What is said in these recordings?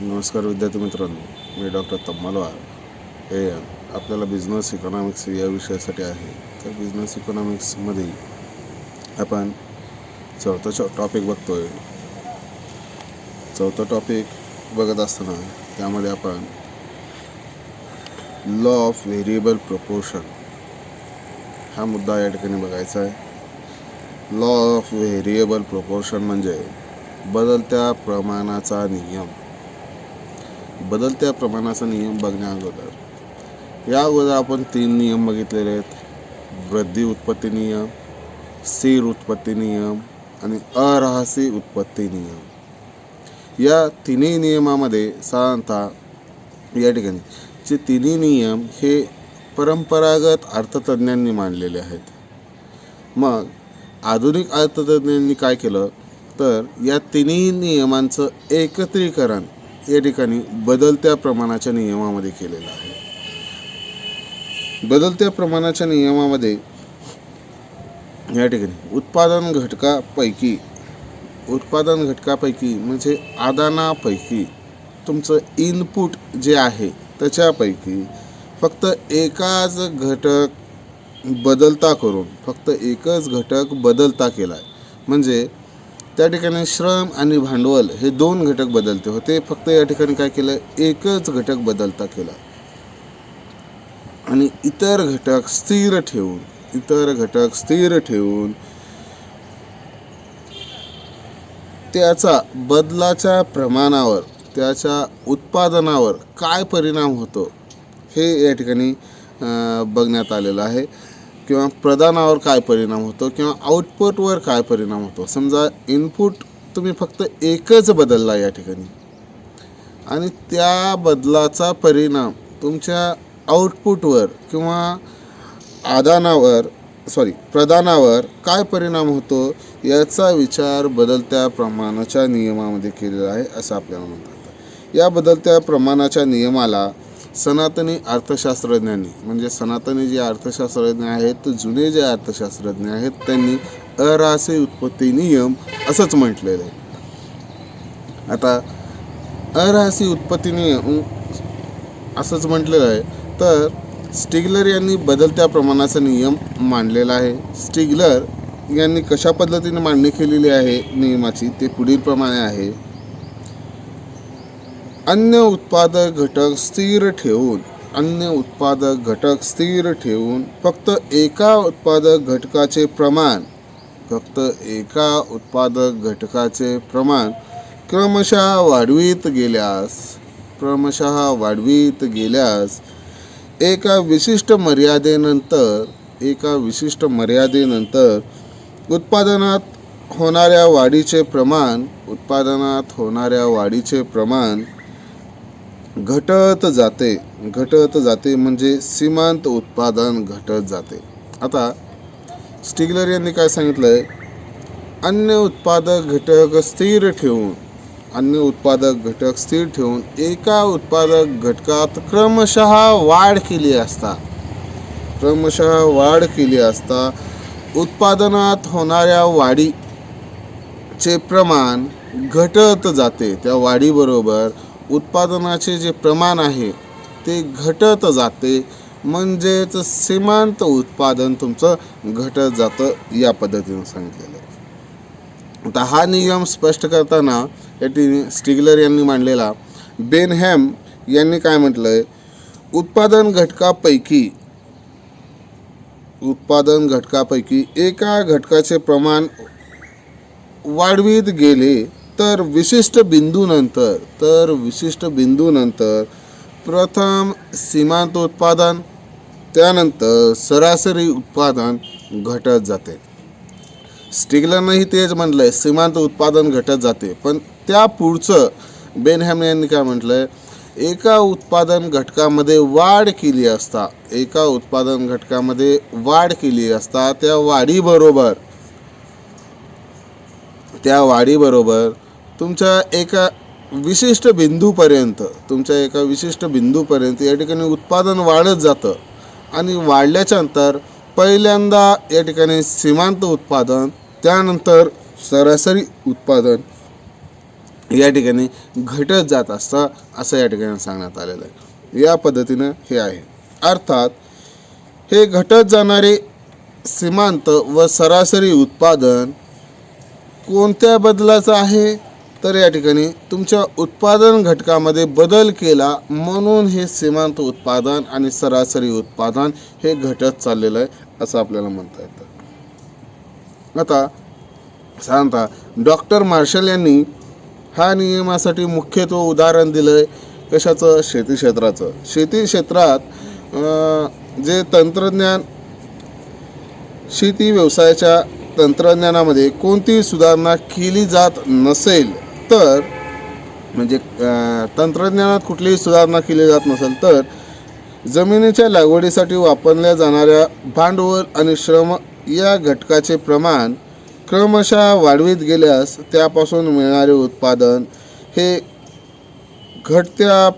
नमस्कार विद्यार्थी मित्रांनो, मी डॉक्टर तम्मालवार हे आपल्याला बिझनेस इकॉनॉमिक्स या विषयासाठी आहे. तर बिझनेस इकॉनॉमिक्समध्ये आपण चौथा टॉपिक बघतोय. चौथा टॉपिक बघत असताना त्यामध्ये आपण लॉ ऑफ व्हेरिएबल प्रपोर्शन हा मुद्दा या ठिकाणी बघायचा आहे. लॉ ऑफ व्हेरिएबल प्रपोर्शन म्हणजे बदलत्या प्रमाणाचा नियम. बदलत्या प्रमाणाचा नियम बघण्या अगोदर आपण 3 नियम बघितलेले आहेत. वृद्धी उत्पत्ती नियम, स्थिर उत्पत्ती नियम आणि अरहसी उत्पत्ती नियम. या तिन्ही नियमामध्ये साधारणतः या ठिकाणी जे तिन्ही नियम हे परंपरागत अर्थतज्ञांनी मांडलेले आहेत. मग आधुनिक अर्थतज्ञांनी काय केलं तर या तिन्ही नियमांचं एकत्रीकरण या ठिकाणी बदलत्या प्रमाणाच्या नियमामध्ये केलेलं आहे. बदलत्या प्रमाणाच्या नियमामध्ये या ठिकाणी उत्पादन घटकापैकी म्हणजे आदानापैकी तुमचं इनपुट जे आहे त्याच्यापैकी फक्त एकच घटक बदलता केला आहे. म्हणजे त्या ठिकाणी श्रम आणि भांडवल हे 2 घटक बदलते होते. फक्त या ठिकाणी काय केलं, एकच घटक बदलता केला आणि इतर घटक स्थिर ठेवून त्याचा बदलाच्या प्रमाणावर त्याच्या उत्पादनावर काय परिणाम होतो हे या ठिकाणी बघण्यात आलेलं आहे. किंवा प्रदानावर काय परिणाम होतो किंवा आउटपुटवर काय परिणाम होतो. समजा इनपुट तुम्ही फक्त एकच बदलला या ठिकाणी आणि त्या बदलाचा परिणाम तुमच्या आउटपुटवर किंवा प्रदानावर काय परिणाम होतो याचा विचार बदलत्या प्रमाणाच्या नियमामध्ये केलेला आहे असं आपल्याला म्हणतात. या बदलत्या प्रमाणाच्या नियमाला सनातनी अर्थशास्त्रज्ञांनी म्हणजे सनातनी जे अर्थशास्त्रज्ञ आहेत, जुने जे अर्थशास्त्रज्ञ आहेत त्यांनी अरहसी उत्पत्ती नियम असंच म्हटलेलं आहे. आता अरहसी उत्पत्ती नियम असंच म्हटलेलं आहे तर स्टिग्लर यांनी बदलत्या प्रमाणाचा नियम मांडलेला आहे. स्टिग्लर यांनी कशा पद्धतीने मांडणी केलेली आहे नियमाची ते पुढील प्रमाणे आहे. अन्य उत्पादक घटक स्थिर ठेवून फक्त एका उत्पादक घटकाचे प्रमाण क्रमशः वाढवीत गेल्यास एका विशिष्ट मर्यादेनंतर उत्पादनात होणाऱ्या वाढीचे प्रमाण घटत जाते म्हणजे सीमांत उत्पादन घटत जाते. आता स्टिग्लर यांनी काय सांगितलंय, अन्य उत्पादक घटक स्थिर ठेवून एका उत्पादक घटकात क्रमशः वाढ केली असता उत्पादनात होणाऱ्या वाढीचे प्रमाण घटत जाते. त्या वाढीबरोबर उत्पादनाचे जे प्रमाण आहे ते घटत जाते म्हणजेच सीमांत उत्पादन तुमचं घटत जातं या पद्धतीने सांगितलेलं आहे. आता हा नियम स्पष्ट करताना या स्टिग्लर यांनी मांडलेला बेनहॅम यांनी काय म्हटलंय, उत्पादन घटकापैकी एका घटकाचे प्रमाण वाढवीत गेले तर विशिष्ट बिंदूनंतर प्रथम सीमांत उत्पादन त्यानंतर सरासरी उत्पादन घटत जाते. स्टिग्लरनेही तेच म्हटलंय, सीमांत उत्पादन घटत जाते. पण त्या पुढचं बेनहॅम यांनी काय म्हटलंय, एका उत्पादन घटकामध्ये वाढ केली असता त्या वाढीबरोबर तुमच्या एका विशिष्ट बिंदूपर्यंत या ठिकाणी उत्पादन वाढत जातं आणि वाढल्याच्या नंतर पहिल्यांदा या ठिकाणी सीमांत उत्पादन त्यानंतर सरासरी उत्पादन या ठिकाणी घटत जात असतं असं या ठिकाणी सांगण्यात आलेलं आहे. या पद्धतीनं हे आहे. अर्थात हे घटत जाणारे सीमांत व सरासरी उत्पादन कोणत्या बदलाचं आहे, तर या ठिकाणी तुमच्या उत्पादन घटकामध्ये बदल केला म्हणून हे सीमांत उत्पादन आणि सरासरी उत्पादन हे घटत चाललेलं आहे असं आपल्याला म्हणता येतं. आता साधारणतः डॉक्टर मार्शल यांनी हा नियमासाठी मुख्यत्वे उदाहरण दिलं आहे. कशाचं? शेती क्षेत्राचं. शेती क्षेत्रात जे तंत्रज्ञान, शेती व्यवसायाच्या तंत्रज्ञानामध्ये कोणतीही सुधारणा केली जात नसेल तर, म्हणजे तंत्रज्ञानात कुठलीही सुधारणा केली जात नसेल तर जमिनीच्या लागवडीसाठी वापरल्या जाणाऱ्या भांडवल आणि श्रम या घटकाचे प्रमाण क्रमशः वाढवित गेल्यास त्यापासून मिळणारे उत्पादन हे घटत्या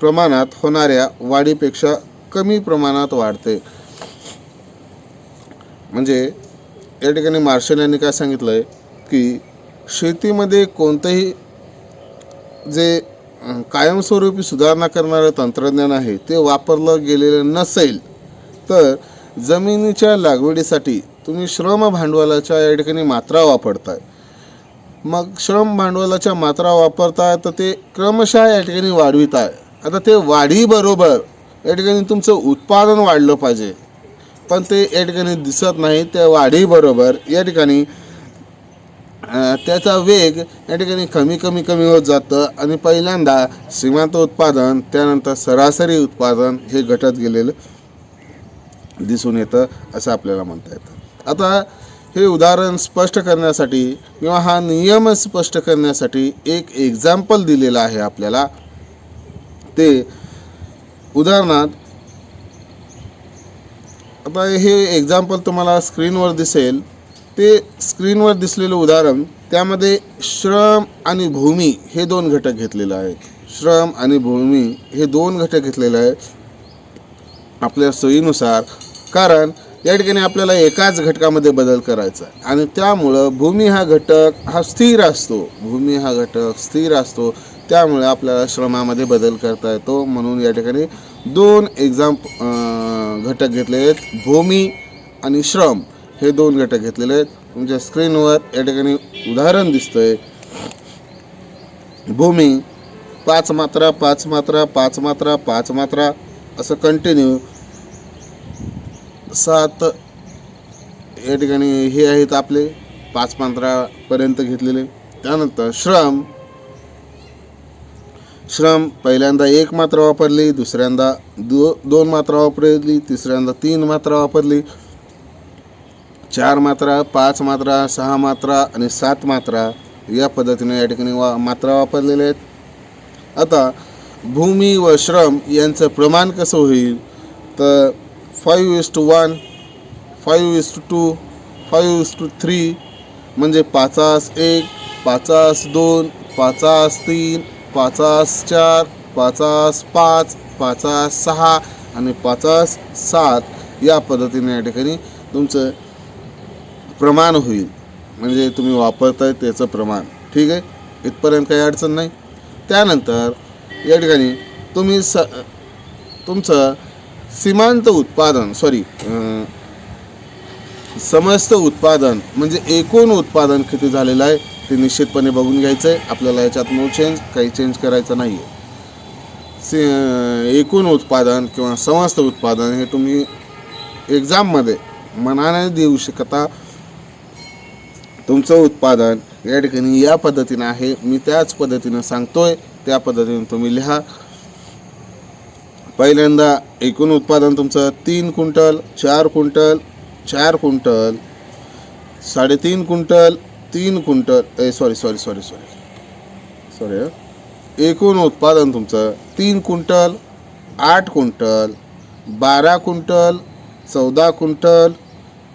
प्रमाणात होणाऱ्या वाढीपेक्षा कमी प्रमाणात वाढते. म्हणजे या ठिकाणी मार्शल यांनी काय सांगितलं आहे की शेतीमध्ये कोणतंही जे कायमस्वरूपी सुधारणा करणारं तंत्रज्ञान आहे ते वापरलं गेलेलं नसेल तर जमिनीच्या लागवडीसाठी तुम्ही श्रम भांडवलाच्या या ठिकाणी मात्रा वापरताय. मग श्रम भांडवलाच्या मात्रा वापरताय तर ते क्रमशः या ठिकाणी वाढवित आहे. आता ते वाढीबरोबर या ठिकाणी तुमचं उत्पादन वाढलं पाहिजे, पण ते या ठिकाणी दिसत नाही. त्या वाढीबरोबर या ठिकाणी त्याचा वेग या ठिकाणी कमी होत जातं आणि पहिल्यांदा सीमांत उत्पादन, त्यानंतर सरासरी उत्पादन हे घटत गेलेलं दिसून येतं असं आपल्याला म्हणता येतं. आता हे उदाहरण स्पष्ट करण्यासाठी किंवा हा नियम स्पष्ट करण्यासाठी एक एक्झाम्पल दिलेलं आहे आपल्याला. ते उदाहरणार्थ आता हे एक्झाम्पल तुम्हाला स्क्रीनवर दिसेल. ते स्क्रीनवर दिसलेलं उदाहरण, त्यामध्ये श्रम आणि भूमी हे दोन घटक घेतलेले आहेत. श्रम आणि भूमी हे दोन घटक घेतलेले आहेत आपल्या सोयीनुसार, कारण या ठिकाणी आपल्याला एकाच घटकामध्ये बदल करायचा आहे आणि त्यामुळं भूमी हा घटक हा स्थिर असतो. भूमी हा घटक स्थिर असतो, त्यामुळे आपल्याला श्रमामध्ये बदल करता येतो. म्हणून या ठिकाणी दोन घटक घेतलेले आहेत, भूमी आणि श्रम हे दोन घटक घेतलेले आहेत. तुमच्या स्क्रीनवर या ठिकाणी उदाहरण दिसतंय. भूमी 5 मात्रा 5 मात्रा 5 मात्रा 5 मात्रा असं कंटिन्यू 7 या ठिकाणी हे आहेत आपले 5 मात्रापर्यंत घेतलेले. त्यानंतर श्रम पहिल्यांदा 1 मात्रा वापरली, दुसऱ्यांदा 2 मात्रा वापरली, तिसऱ्यांदा 3 मात्रा वापरली, 4 मात्रा 5 मात्रा 6 मात्रा आणि 7 मात्रा या पद्धतीने या ठिकाणी मात्रा वापरलेल्या आहेत. आता भूमी व श्रम यांचं प्रमाण कसं होईल तर 5:1, 5:2, 5:3 म्हणजे 5:1, 5:2, 5:3, 5:4, 5:5, 5:6 आणि 5:7 या पद्धतीने या ठिकाणी तुमचं प्रमाण होईल. म्हणजे तुम्ही वापरताय त्याचं प्रमाण. ठीक आहे, इथपर्यंत काही अडचण नाही. त्यानंतर या ठिकाणी तुम्ही तुमचं सीमांत उत्पादन समस्त उत्पादन म्हणजे एकूण उत्पादन किती झालेलं आहे ते निश्चितपणे बघून घ्यायचं आहे. आपल्याला याच्यात काही चेंज करायचं नाही आहे. एकूण उत्पादन किंवा समस्त उत्पादन हे तुम्ही एक्झाममध्ये मनाने देऊ शकता. तुमचं उत्पादन या ठिकाणी या पद्धतीनं आहे, मी त्याच पद्धतीनं सांगतोय, त्या पद्धतीने तुम्ही लिहा. पहिल्यांदा एकूण उत्पादन तुमचं 3 quintal 4 quintal 4 quintal 3.5 quintal 3 quintal sorry एकूण उत्पादन तुमचं 3 quintal 8 quintal 12 quintal 14 quintal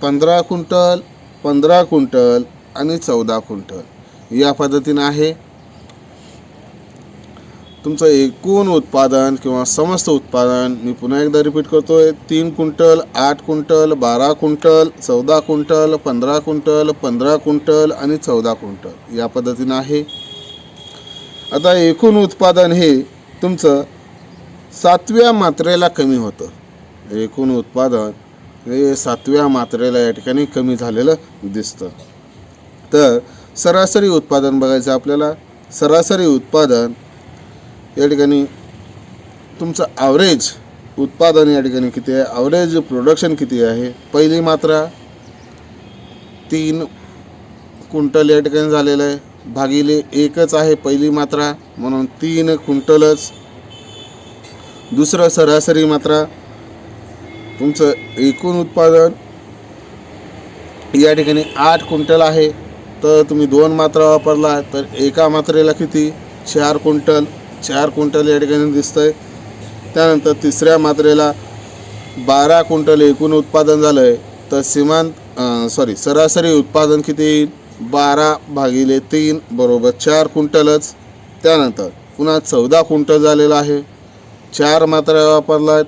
15 quintal 15 quintal आणि 14 क्विंटल या पद्धतीनं आहे. तुमचं एकूण उत्पादन किंवा समस्त उत्पादन मी पुन्हा एकदा रिपीट करतोय, 3 quintal 8 quintal 12 quintal 14 quintal 15 quintal 15 quintal आणि 14 क्विंटल या पद्धतीनं आहे. आता एकूण उत्पादन हे तुमचं 7व्या मात्रेला कमी होतं. एकूण उत्पादन हे 7व्या मात्रेला या ठिकाणी कमी झालेलं दिसतं. तर सरासरी उत्पादन बघायचं आपल्याला. सरासरी उत्पादन या ठिकाणी तुमचं ॲव्हरेज उत्पादन या ठिकाणी किती आहे, ॲव्हरेज प्रोडक्शन किती आहे. पहिली मात्रा 3 क्विंटल या ठिकाणी झालेलं आहे, भागिले 1च आहे पहिली मात्रा म्हणून 3 क्विंटलच. दुसरं सरासरी मात्रा तुमचं एकूण उत्पादन या ठिकाणी 8 क्विंटल आहे, तर तुम्ही 2 मात्रा वापरला तर एका मात्रेला किती 4 क्विंटल. 4 क्विंटल या ठिकाणी दिसतंय. त्यानंतर तिसऱ्या मात्रेला 12 क्विंटल एकूण उत्पादन झालं आहे, तर सरासरी उत्पादन किती येईल 12 भागिले 3 बरोबर 4 क्विंटलच. त्यानंतर पुन्हा 14 क्विंटल झालेलं आहे, 4 मात्रा वापरला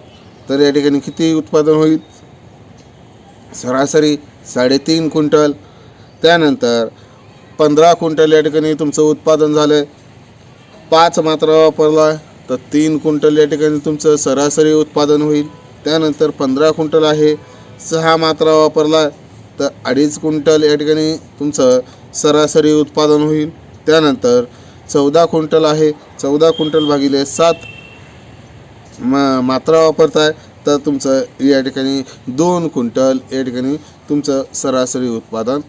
तर या ठिकाणी किती उत्पादन होईल सरासरी 3.5 क्विंटल. त्यानंतर 15 क्विंटल या ठिकाणी तुमचं उत्पादन झालं आहे, 5 मात्रा वापरला तर 3 क्विंटल या ठिकाणी तुमचं सरासरी उत्पादन होईल. त्यानंतर 15 क्विंटल आहे, 6 मात्रा वापरला तर 2.5 क्विंटल या ठिकाणी तुमचं सरासरी उत्पादन होईल. त्यानंतर 14 क्विंटल आहे, 14 क्विंटल भागिले 7 मात्रा वापरताय तर तुमचं या ठिकाणी 2 क्विंटल या ठिकाणी तुमचं सरासरी उत्पादन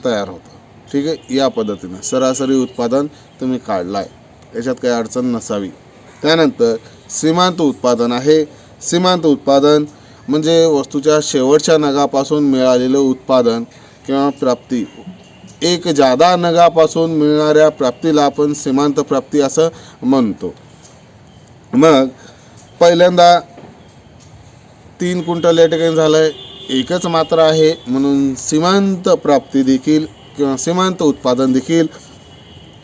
तयार होतं. ठीक आहे, या पद्धतीनं सरासरी उत्पादन तुम्ही काढलं आहे, याच्यात काही अडचण नसावी. त्यानंतर सीमांत उत्पादन आहे. सीमांत उत्पादन म्हणजे वस्तूच्या शेवटच्या नगापासून मिळालेलं उत्पादन किंवा प्राप्ती. एक जादा नगापासून मिळणाऱ्या प्राप्तीला आपण सीमांत प्राप्ती असं म्हणतो. मग पहिल्यांदा 3 क्विंटल या ठिकाणी झालं आहे, एकच मात्रा आहे म्हणून सीमांत प्राप्ती देखील किंवा सीमांत उत्पादन देखील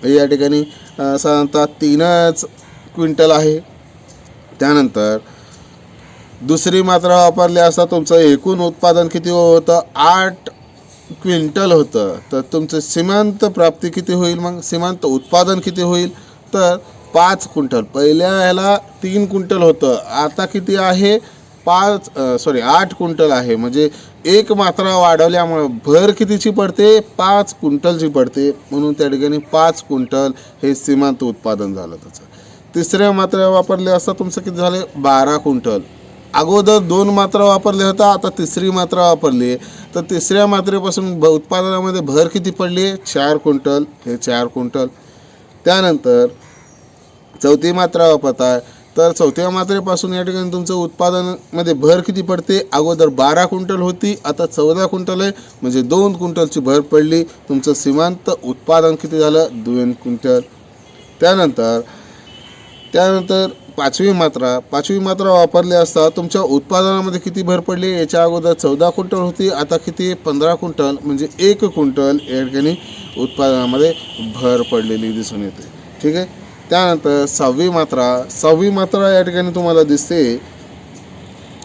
या ठिकाणी साधारणतः 3च क्विंटल आहे. त्यानंतर दुसरी मात्रा वापरली असता तुमचं एकूण उत्पादन किती होतं 8 क्विंटल होतं, तर तुमचं सीमांत प्राप्ती किती होईल, मग सीमांत उत्पादन किती होईल तर 5 क्विंटल. पहिल्या ह्याला 3 क्विंटल होतं, आता किती आहे 8 क्विंटल आहे. म्हणजे एक मात्रा वाढवल्यामुळे भर कितीची पडते 5 क्विंटलची पडते, म्हणून त्या ठिकाणी 5 क्विंटल हे सीमांत उत्पादन झालं त्याचं. तिसऱ्या मात्रा वापरल्या असता तुमचं किती झाले 12 क्विंटल. अगोदर 2 मात्रा वापरल्या होता, आता तिसरी मात्रा वापरली तर तिसऱ्या मात्रेपासून उत्पादनामध्ये भर किती पडली 4 क्विंटल, हे 4 क्विंटल. त्यानंतर चौथी मात्रा वापरताय तर चौथ्या मात्रेपासून या ठिकाणी तुमचं उत्पादनामध्ये भर किती पडते, अगोदर 12 क्विंटल होती आता 14 क्विंटल आहे, म्हणजे 2 क्विंटलची भर पडली. तुमचं सीमांत उत्पादन किती झालं 2 क्विंटल. त्यानंतर पाचवी मात्रा वापरली असता तुमच्या उत्पादनामध्ये किती भर पडली, याच्या अगोदर 14 क्विंटल होती आता किती 15 क्विंटल, म्हणजे 1 क्विंटल या ठिकाणी उत्पादनामध्ये भर पडलेली दिसून येते. ठीक आहे. त्यानंतर सहावी मात्रा या ठिकाणी तुम्हाला दिसते.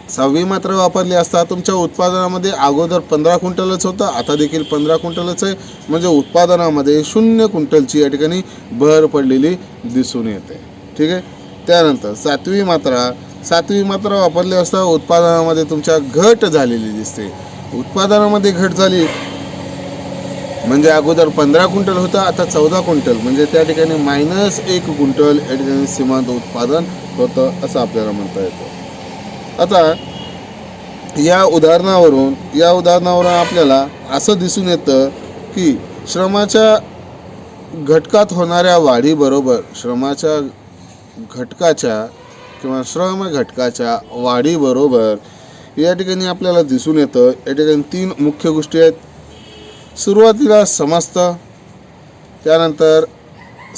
6वी मात्रा वापरली असता तुमच्या उत्पादनामध्ये अगोदर 15 क्विंटलच होतं, आता देखील 15 क्विंटलच आहे, म्हणजे उत्पादनामध्ये 0 क्विंटलची या ठिकाणी भर पडलेली दिसून येते. ठीक आहे. त्यानंतर 7वी मात्रा वापरली असता उत्पादनामध्ये तुमच्या घट झालेली दिसते. उत्पादनामध्ये घट झाली म्हणजे अगोदर 15 क्विंटल होतं, आता 14 क्विंटल, म्हणजे त्या ठिकाणी -1 क्विंटल या ठिकाणी सीमांत उत्पादन होतं असं आपल्याला म्हणता येतं. आता या उदाहरणावरून आपल्याला असं दिसून येतं की श्रमाच्या घटकात होणाऱ्या वाढीबरोबर श्रमाच्या घटकाच्या किंवा श्रम घटकाच्या वाढीबरोबर या ठिकाणी आपल्याला दिसून येतं. या ठिकाणी 3 मुख्य गोष्टी आहेत. सुरुवातीला समजतं, त्यानंतर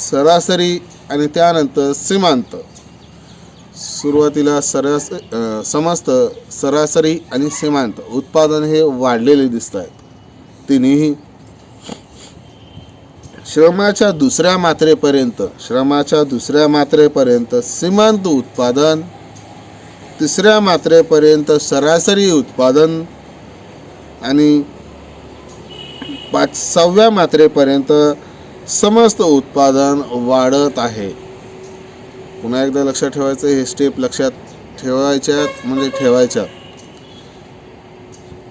सरासरी आणि त्यानंतर सीमांत. सुरुवातीला समजतं, सरासरी आणि सीमांत उत्पादन हे वाढलेले दिसत आहेत तिन्ही. श्रमाच्या दुसऱ्या मात्रेपर्यंत सीमांत उत्पादन, तिसऱ्या मात्रेपर्यंत सरासरी उत्पादन आणि 6व्या मात्रेपर्यंत समस्त उत्पादन वाढत आहे. पुन्हा एकदा लक्षात ठेवायचं, हे स्टेप लक्षात ठेवायच्या.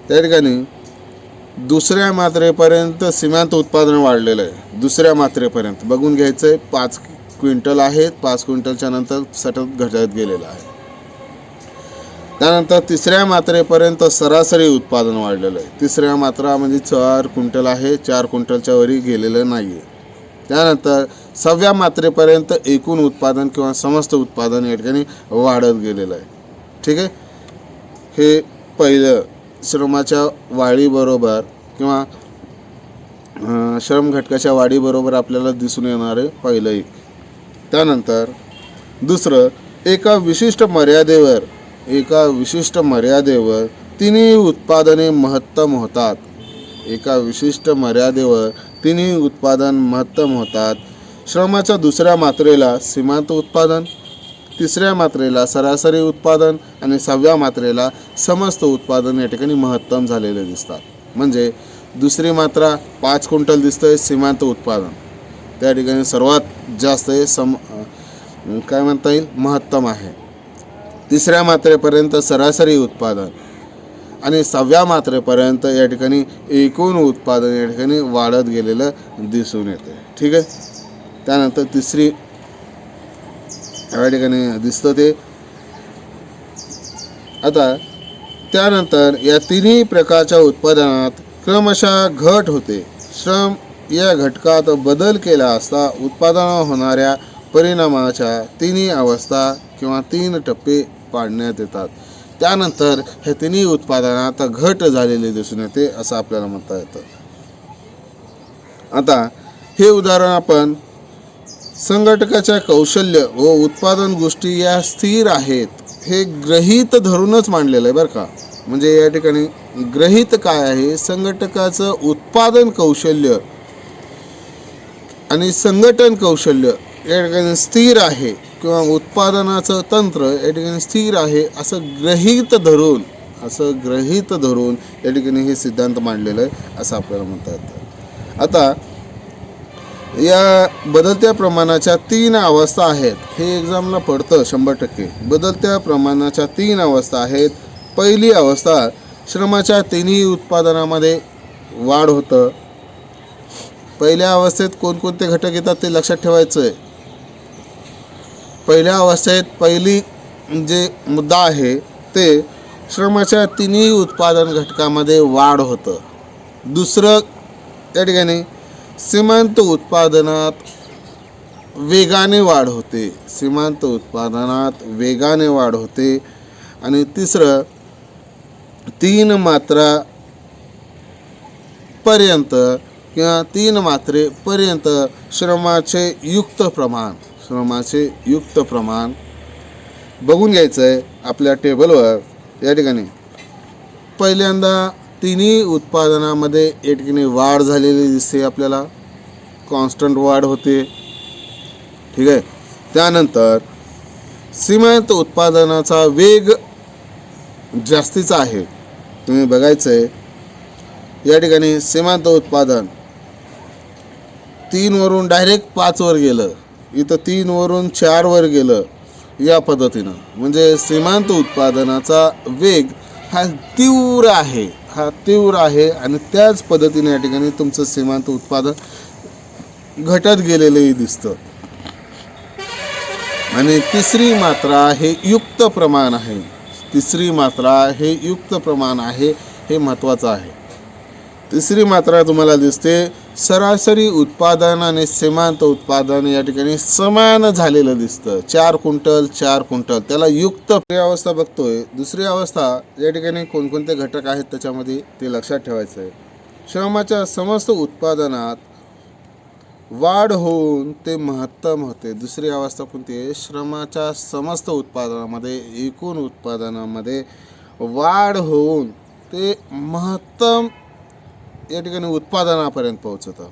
त्या ठिकाणी दुसऱ्या मात्रेपर्यंत सीमांत उत्पादन वाढलेलं आहे. दुसऱ्या मात्रेपर्यंत बघून घ्यायचं आहे. 5 क्विंटल आहेत. 5 क्विंटलच्या नंतर सतत घटत गेलेलं आहे. त्यानंतर तिसऱ्या मात्रेपर्यंत सरासरी उत्पादन वाढलेलं आहे. तिसऱ्या मात्रा म्हणजे 4 क्विंटल आहे. 4 क्विंटलच्या वरी गेलेलं नाही आहे. त्यानंतर 6व्या मात्रेपर्यंत एकूण उत्पादन किंवा समस्त उत्पादन या ठिकाणी वाढत गेलेलं आहे. ठीक आहे. हे पहिलं श्रमाच्या वाढीबरोबर किंवा श्रम घटकाच्या वाढीबरोबर आपल्याला दिसून येणारे पहिलं एक. त्यानंतर दुसरं, एका विशिष्ट मर्यादेवर तिन्ही उत्पादने महत्तम होतात. एका विशिष्ट मर्यादेवर तिन्ही उत्पादन महत्तम होतात. श्रमाच्या दुसऱ्या मात्रेला सीमांत उत्पादन, तिसऱ्या मात्रेला सरासरी उत्पादन आणि 6व्या मात्रेला समस्त उत्पादन या ठिकाणी महत्तम झालेले दिसतात. म्हणजे दुसरी मात्रा 5 क्विंटल दिसतंय सीमांत उत्पादन, त्या ठिकाणी सर्वात जास्त हे काय म्हणता येईल महत्तम आहे. तिसऱ्या मात्रेपर्यंत सरासरी उत्पादन आणि 6व्या मात्रेपर्यंत या ठिकाणी एकूण उत्पादन या ठिकाणी वाढत गेलेलं दिसून येते. ठीक आहे. त्यानंतर तिसरी या ठिकाणी दिसतं ते. आता त्यानंतर या तिन्ही प्रकारच्या उत्पादनात क्रमशः घट होते. श्रम या घटकात बदल केला असता उत्पादनावर होणाऱ्या परिणामाच्या तिन्ही अवस्था किंवा 3 टप्पे पाडण्यात येतात. त्यानंतर हे तिन्ही उत्पादनात घट झालेली दिसून येते असं आपल्याला म्हणता येतं. आता हे उदाहरण आपण संघटकाच्या कौशल्य व उत्पादन गोष्टी या स्थिर आहेत हे गृहीत धरूनच मांडलेलं आहे बरं का. म्हणजे या ठिकाणी गृहीत काय आहे, संघटकाचं उत्पादन कौशल्य आणि संघटन कौशल्य या ठिकाणी स्थिर आहे किंवा उत्पादनाचं तंत्र या ठिकाणी स्थिर आहे असं गृहीत धरून या ठिकाणी हे सिद्धांत मांडलेलं आहे असं आपल्याला म्हणता येतं. आता या बदलत्या प्रमाणाच्या 3 अवस्था आहेत. हे एक्झामला पडतं 100%. बदलत्या प्रमाणाच्या 3 अवस्था आहेत. पहिली अवस्था, श्रमाच्या तिन्ही उत्पादनामध्ये वाढ होतं. पहिल्या अवस्थेत कोणकोणते घटक येतात ते लक्षात ठेवायचं आहे. पहिल्या अवस्थेत पहिली जे मुद्दा आहे ते श्रमाच्या तिन्ही उत्पादन घटकामध्ये वाढ होतं. दुसरं त्या ठिकाणी सीमांत उत्पादनात वेगाने वाढ होते. आणि तिसरं 3 मात्रापर्यंत किंवा 3 मात्रेपर्यंत श्रमाचे युक्त प्रमाण बघून घ्यायचं आहे आपल्या टेबलवर. या ठिकाणी पहिल्यांदा तिन्ही उत्पादनामध्ये या ठिकाणी वाढ झालेली दिसते आपल्याला, कॉन्स्टंट वाढ होते. ठीक आहे. त्यानंतर सीमांत उत्पादनाचा वेग जास्तीचा आहे. तुम्ही बघायचं आहे या ठिकाणी सीमांत उत्पादन 3 वरून डायरेक्ट 5 वर गेलं, इथं 3 वरून 4 वर गेलं या पद्धतीनं. म्हणजे सीमांत उत्पादनाचा वेग हा तीव्र आहे आणि त्याच पद्धतीने या ठिकाणी तुमचं सीमांत उत्पादन घटत गेलेलंही दिसतं. आणि तिसरी मात्रा हे युक्त प्रमाण आहे. हे महत्त्वाचं आहे. तिसरी मात्रा तुम्हाला दिसते सरासरी उत्पादन आणि सीमांत उत्पादन या ठिकाणी समान झालेलं दिसतं. 4 क्विंटल. त्याला युक्त अवस्था बघतोय. दुसरी अवस्था या ठिकाणी कोणकोणते घटक आहेत त्याच्यामध्ये ते लक्षात ठेवायचं आहे. श्रमाच्या समस्त उत्पादनात वाढ होऊन ते महत्तम होते. दुसरी अवस्था कोणती आहे, श्रमाच्या समस्त उत्पादनामध्ये एकूण उत्पादनामध्ये वाढ होऊन ते महत्तम या ठिकाणी उत्पादनापर्यंत पोहोचतं.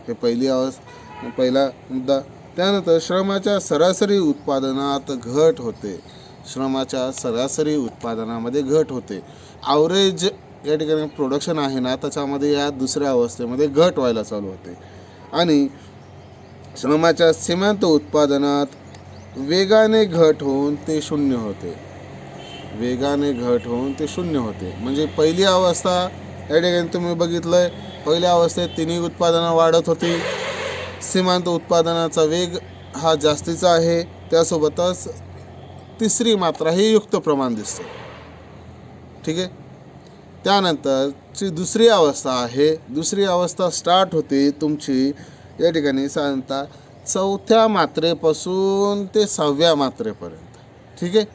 हे पहिला मुद्दा. त्यानंतर श्रमाच्या सरासरी उत्पादनात घट होते. ॲव्हरेज या ठिकाणी प्रोडक्शन आहे ना त्याच्यामध्ये या दुसऱ्या अवस्थेमध्ये घट व्हायला चालू होते आणि श्रमाच्या सीमांत उत्पादनात वेगाने घट होऊन ते शून्य होते. वेगाने घट होऊन ते शून्य होते. म्हणजे पहिली अवस्था या ठिकाणी तुम्ही बघितलंय, पहिल्या अवस्थेत तिन्ही उत्पादनं वाढत होती. सीमांत उत्पादनाचा वेग हा जास्तीचा आहे. त्यासोबतच तिसरी मात्रा ही युक्त प्रमाण दिसते. ठीक आहे. त्यानंतरची दुसरी अवस्था आहे. दुसरी अवस्था स्टार्ट होते तुमची या ठिकाणी साधारणतः चौथ्या मात्रेपासून ते 6व्या मात्रेपर्यंत. ठीक आहे.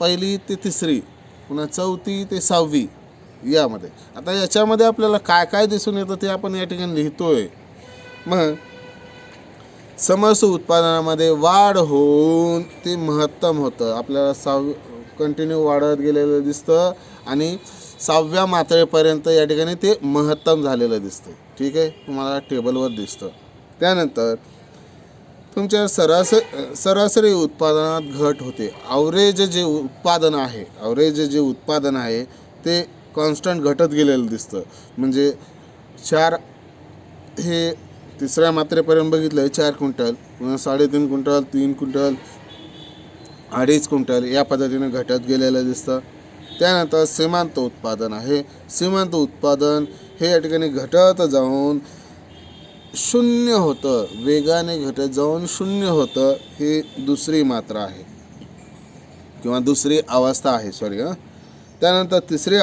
पहिली ते तिसरी, पुन्हा चौथी ते 6वी यामध्ये. आता याच्यामध्ये आपल्याला काय काय दिसून येतं ते आपण या ठिकाणी लिहितोय. मग समस्त उत्पादनामध्ये वाढ होऊन ते महत्तम होतं. आपल्याला कंटिन्यू वाढत गेलेलं दिसतं आणि 6व्या मात्रेपर्यंत या ठिकाणी ते महत्तम झालेलं दिसतं. ठीक आहे. तुम्हाला टेबलवर दिसतं. त्यानंतर तुमच्या सरासरी उत्पादनात घट होते. ॲव्हरेज जे उत्पादन आहे ते कॉन्स्टंट घटत गेलेलं दिसतं. म्हणजे 4 हे तिसऱ्या मात्रेपर्यंत बघितलं 4 क्विंटल, पुन्हा 3.5 क्विंटल, 3 क्विंटल, 2.5 क्विंटल या पद्धतीने घटत गेलेलं दिसतं. त्यानंतर सीमांत उत्पादन आहे. सीमांत उत्पादन हे या ठिकाणी घटत जाऊन शून्य होतं. वेगाने घटत जाऊन शून्य होतं. ही दुसरी मात्रा आहे किंवा दुसरी अवस्था आहे. त्यानंतर तिसरी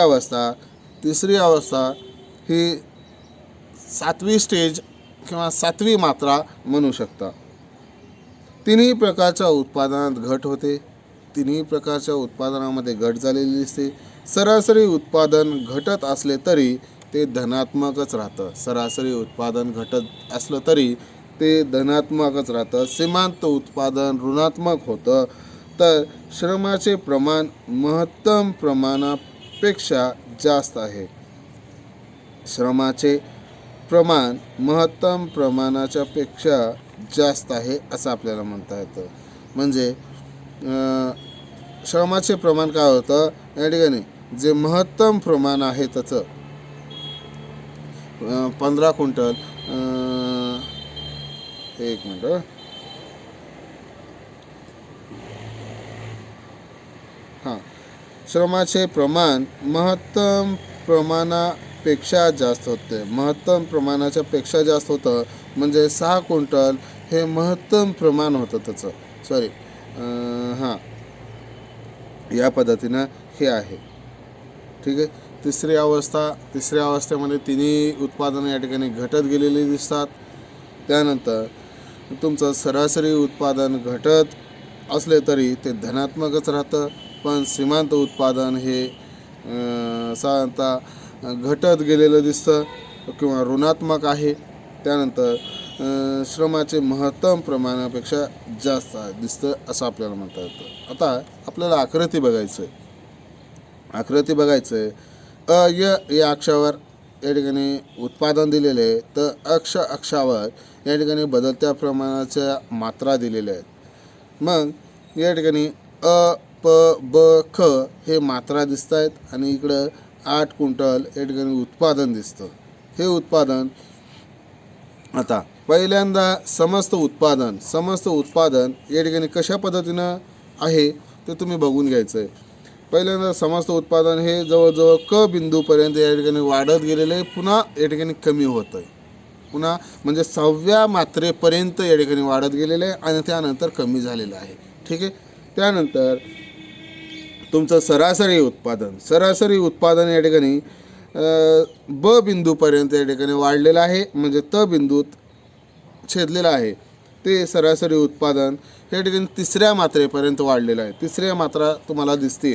अवस्था ही 7वी स्टेज किंवा 7वी मात्रा म्हणू शकता. तिन्ही प्रकारच्या उत्पादनात घट होते. तिन्ही प्रकारच्या उत्पादनामध्ये घट झालेली दिसते. सरासरी उत्पादन घटत असले तरी ते धनात्मकच राहतं. सरासरी उत्पादन घटत असलं तरी ते धनात्मकच राहतं. सीमांत उत्पादन ऋणात्मक होतं. तर श्रमाचे प्रमाण महत्तम प्रमाणापेक्षा जास्त आहे. श्रमाचे प्रमाण महत्तम प्रमाणाच्या पेक्षा जास्त आहे असं आपल्याला म्हणता येतं. म्हणजे श्रमाचे प्रमाण काय होतं या ठिकाणी, जे महत्तम प्रमाण आहे त्याचं 15 क्विंटल, एक मिनिट, श्रमाचे प्रमाण महत्तम प्रमाणापेक्षा जास्त होते. महत्तम प्रमाणाच्या पेक्षा जास्त होतं. म्हणजे 6 क्विंटल हे महत्तम प्रमाण होतं त्याचं. या पद्धतीनं हे आहे. ठीक आहे. तिसऱ्या अवस्थेमध्ये तिन्ही उत्पादनं या ठिकाणी घटत गेलेली दिसतात. त्यानंतर तुमचं सरासरी उत्पादन घटत असले तरी ते धनात्मकच राहतं. पण सीमांत उत्पादन हे साधारणतः घटत गेलेलं दिसतं किंवा ऋणात्मक आहे. त्यानंतर श्रमाचे महत्तम प्रमाणापेक्षा जास्त दिसतं असं आपल्याला म्हणता येतं. आता आपल्याला आकृती बघायचं आहे. या अक्षावर या ठिकाणी उत्पादन दिलेले आहे. तर अक्षावर या ठिकाणी बदलत्या प्रमाणाच्या मात्रा दिलेल्या आहेत. मग या ठिकाणी अ, प, ब, ख हे मात्रा दिसत आहेत आणि इकडं 8 क्विंटल या ठिकाणी उत्पादन दिसतं. हे उत्पादन आता पहिल्यांदा समस्त उत्पादन या ठिकाणी कशा पद्धतीनं आहे ते तुम्ही बघून घ्यायचं आहे. पहिल्यांदा समस्त उत्पादन हे जवळजवळ क बिंदूपर्यंत या ठिकाणी वाढत गेलेलं आहे. पुन्हा या ठिकाणी कमी होतं आहे. पुन्हा म्हणजे 6व्या मात्रेपर्यंत या ठिकाणी वाढत गेलेलं आहे आणि त्यानंतर कमी झालेलं आहे. ठीक आहे. त्यानंतर तुमचं सरासरी उत्पादन या ठिकाणी ब बिंदूपर्यंत या ठिकाणी वाढलेलं आहे. म्हणजे त बिंदूत छेदलेलं आहे. ते सरासरी उत्पादन या ठिकाणी 3ऱ्या मात्रेपर्यंत वाढलेलं आहे. 3री मात्रा तुम्हाला दिसते.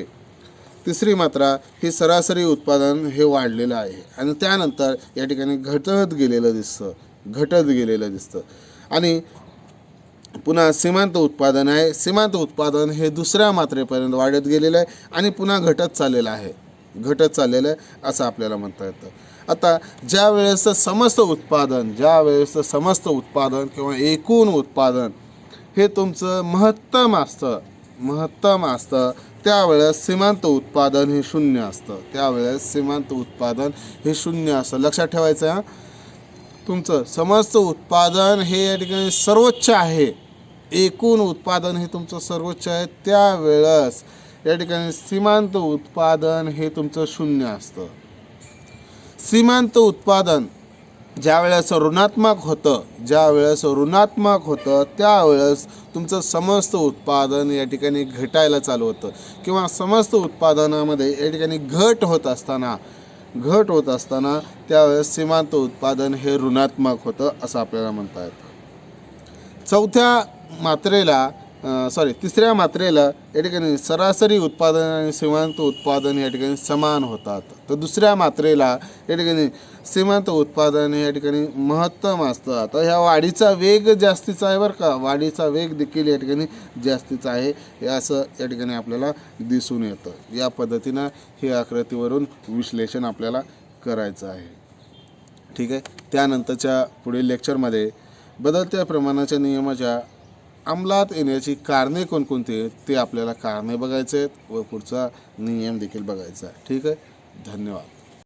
3री मात्रा ही सरासरी उत्पादन हे वाढलेलं आहे आणि त्यानंतर या ठिकाणी घटत गेलेलं दिसतं. आणि पुन्हा सीमांत उत्पादन आहे. सीमांत उत्पादन हे 2ऱ्या मात्रेपर्यंत वाढत गेलेलं आहे आणि पुन्हा घटत चाललेलं आहे असं आपल्याला म्हणता येतं. आता ज्या वेळेस समस्त उत्पादन किंवा एकूण उत्पादन हे तुमचं महत्तम असतं महत्तम असतं त्यावेळेस सीमांत उत्पादन हे शून्य असतं. त्यावेळेस सीमांत उत्पादन हे शून्य असतं. लक्षात ठेवायचं हां. तुमचं समस्त उत्पादन हे या ठिकाणी सर्वोच्च आहे, एकूण उत्पादन हे तुमचं सर्वोच्च आहे, त्यावेळेस या ठिकाणी सीमांत उत्पादन हे तुमचं शून्य असतं. सीमांत उत्पादन ज्यावेळेस ऋणात्मक होतं त्यावेळेस तुमचं समस्त उत्पादन या ठिकाणी घटायला चालू होतं किंवा समस्त उत्पादनामध्ये या ठिकाणी घट होत असताना त्यावेळेस सीमांत उत्पादन हे ऋणात्मक होतं असं आपल्याला म्हणता येतं. तिसऱ्या मात्रेला या ठिकाणी सरासरी उत्पादन आणि सीमांत उत्पादन या ठिकाणी समान होतात. तर दुसऱ्या मात्रेला या ठिकाणी सीमांत उत्पादन या ठिकाणी महत्तम असतं. आता ह्या वाढीचा वेग जास्तीचा आहे बरं का, वाढीचा वेग देखील या ठिकाणी जास्तीचा आहे हे असं या ठिकाणी आपल्याला दिसून येतं. या पद्धतीनं हे आकृतीवरून विश्लेषण आपल्याला करायचं आहे. ठीक आहे. त्यानंतरच्या पुढील लेक्चरमध्ये बदलत्या प्रमाणाच्या नियमाच्या अंमलात येण्याची कारणे कोणकोणती आहेत ते आपल्याला कारणे बघायचे आहेत व पुढचा नियम देखील बघायचा आहे. ठीक आहे. धन्यवाद.